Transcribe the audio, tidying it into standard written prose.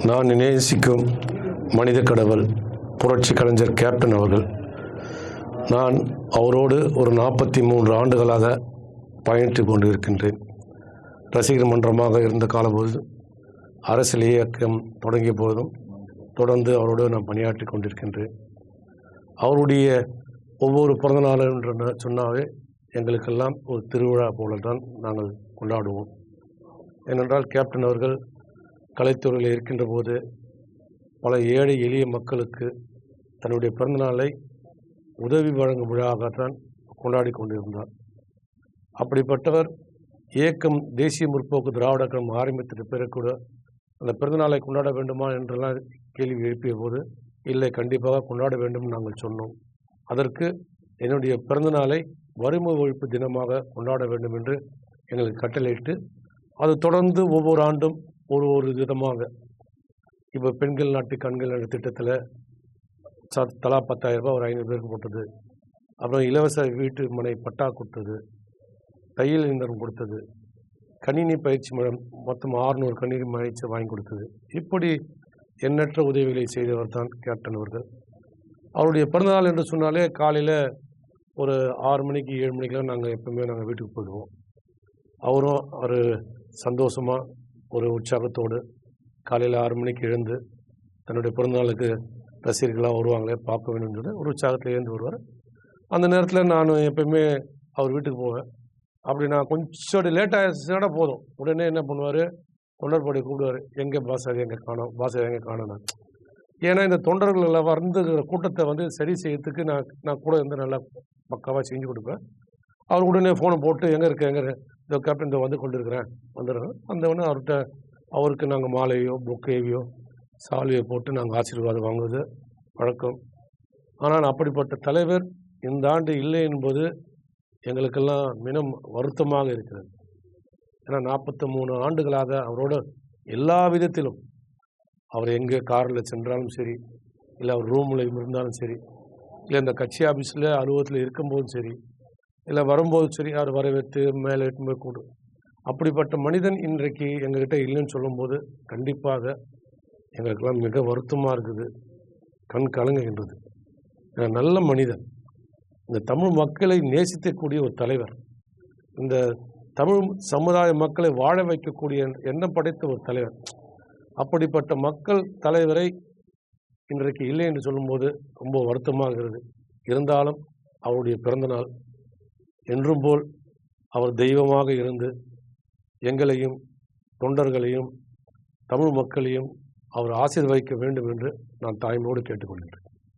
நான் நேசிக்கும் மனித கடவுள் புரட்சி கலைஞர் கேப்டன் அவர்கள். நான் அவரோடு ஒரு 43 ஆண்டுகளாக பயணித்து கொண்டு இருக்கின்றேன். ரசிகர் மன்றமாக இருந்த காலப்போது, அரசியல் இயக்கம் தொடங்கிய போதும் தொடர்ந்து அவரோடு நான் பணியாற்றி கொண்டிருக்கின்றேன். அவருடைய ஒவ்வொரு பிறந்தநாள் என்று சொன்னாவே எங்களுக்கெல்லாம் ஒரு திருவிழா போல தான் நாங்கள் கொண்டாடுவோம். ஏனென்றால் கேப்டன் அவர்கள் கலைத்துறையில் இருக்கின்ற போது பல ஏழை எளிய மக்களுக்கு தன்னுடைய பிறந்தநாளை உதவி வழங்கும் விழாவாகத்தான் கொண்டாடி கொண்டிருந்தார். அப்படிப்பட்டவர் இயக்கம் தேசிய முற்போக்கு திராவிட கழகம் ஆரம்பித்த பிறகு கூட அந்த பிறந்தநாளை கொண்டாட வேண்டுமா என்றெல்லாம் கேள்வி எழுப்பிய போது, இல்லை, கண்டிப்பாக கொண்டாட வேண்டும் நாங்கள் சொன்னோம். அதற்கு என்னுடைய பிறந்தநாளை வறுமை ஒழிப்பு தினமாக கொண்டாட வேண்டும் என்று எங்களுக்கு கட்டளையிட்டு, அது தொடர்ந்து ஒவ்வொரு ஆண்டும் ஒரு விதமாக, இப்போ பெண்கள் நாட்டு கண்கள் என்ற திட்டத்தில் தலா 10,000 ரூபாய் ஒரு 500 பேருக்கு போட்டது. அப்புறம் இலவச வீட்டு மனை பட்டா கொடுத்தது, தையல் இயந்திரம் கொடுத்தது, கணினி பயிற்சி மொத்தம் 600 கணினி பயிற்சி வாங்கி கொடுத்தது. இப்படி எண்ணற்ற உதவிகளை செய்தவர் தான் கேப்டன் அவர்கள். அவருடைய பிறந்தநாள் என்று சொன்னாலே காலையில் ஒரு 6 மணிக்கு 7 மணிக்கெலாம் நாங்கள் எப்பவுமே வீட்டுக்கு போயிடுவோம். அவரும் ஒரு சந்தோஷமாக ஒரு உற்சாகத்தோடு காலையில் 6 மணிக்கு எழுந்து தன்னுடைய பிறந்தநாளுக்கு ரசிகர்களாக வருவாங்களே பார்க்க வேணும்னு சொல்லி ஒரு உற்சாகத்தில் எழுந்து வருவார். அந்த நேரத்தில் நான் எப்பயுமே அவர் வீட்டுக்கு போவேன். அப்படி நான் கொஞ்சம் லேட் ஆகிடுச்சுன்னா போதும், உடனே என்ன பண்ணுவார், தொண்டர்படி கூப்பிடுவார், எங்கே பாஸ் எங்கே காணோம், பாஸ் எங்கே காணோம். ஏன்னா இந்த தொண்டர்கள் வந்து கூட்டத்தை சரி செய்யறதுக்கு நான் கூட இருந்து நல்லா பக்காவாக செஞ்சு கொடுப்பேன். அவர் உடனே ஃபோனை போட்டு எங்கே இந்த கேப்டன் இந்த வந்து கொண்டு இருக்கிறேன் வந்துடுறேன். உடனே அவருக்கு நாங்கள் மாலையோ பொக்கேவியோ சால்வையோ போட்டு நாங்கள் ஆசீர்வாதம் வாங்குவது வழக்கம். ஆனால் அப்படிப்பட்ட தலைவர் இந்த ஆண்டு இல்லை என்பது எங்களுக்கெல்லாம் மிகவும் வருத்தமாக இருக்கிறது. ஏன்னா 43 ஆண்டுகளாக அவரோட எல்லா விதத்திலும், அவர் எங்கே காரில் சென்றாலும் சரி, இல்லை அவர் ரூமில் இருந்தாலும் சரி, இல்லை இந்த கட்சி ஆஃபீஸில் அலுவலகத்தில் இருக்கும்போதும் சரி, இல்லை வரும்போது சரி, அவர் வரவேற்று மேலே எட்டுமே கூடு. அப்படிப்பட்ட மனிதன் இன்றைக்கு எங்ககிட்ட இல்லைன்னு சொல்லும்போது கண்டிப்பாக எங்களுக்கெல்லாம் மிக வருத்தமாக இருக்குது, கண் கலங்குகின்றது. நல்ல மனிதன், இந்த தமிழ் மக்களை நேசிக்கக்கூடிய ஒரு தலைவர், இந்த தமிழ் சமுதாய மக்களை வாழ வைக்கக்கூடிய எண்ணம் படைத்த ஒரு தலைவர். அப்படிப்பட்ட மக்கள் தலைவரை இன்றைக்கு இல்லை என்று சொல்லும்போது ரொம்ப வருத்தமாகிறது. இருந்தாலும் அவருடைய பிறந்தநாள் என்றும் போல் அவர் தெய்வமாக இருந்து எங்களையும் தொண்டர்களையும் தமிழ் மக்களையும் அவர் ஆசீர்வதிக்க வேண்டும் என்று நான் தாய்மையோடு கேட்டுக்கொள்கிறேன்.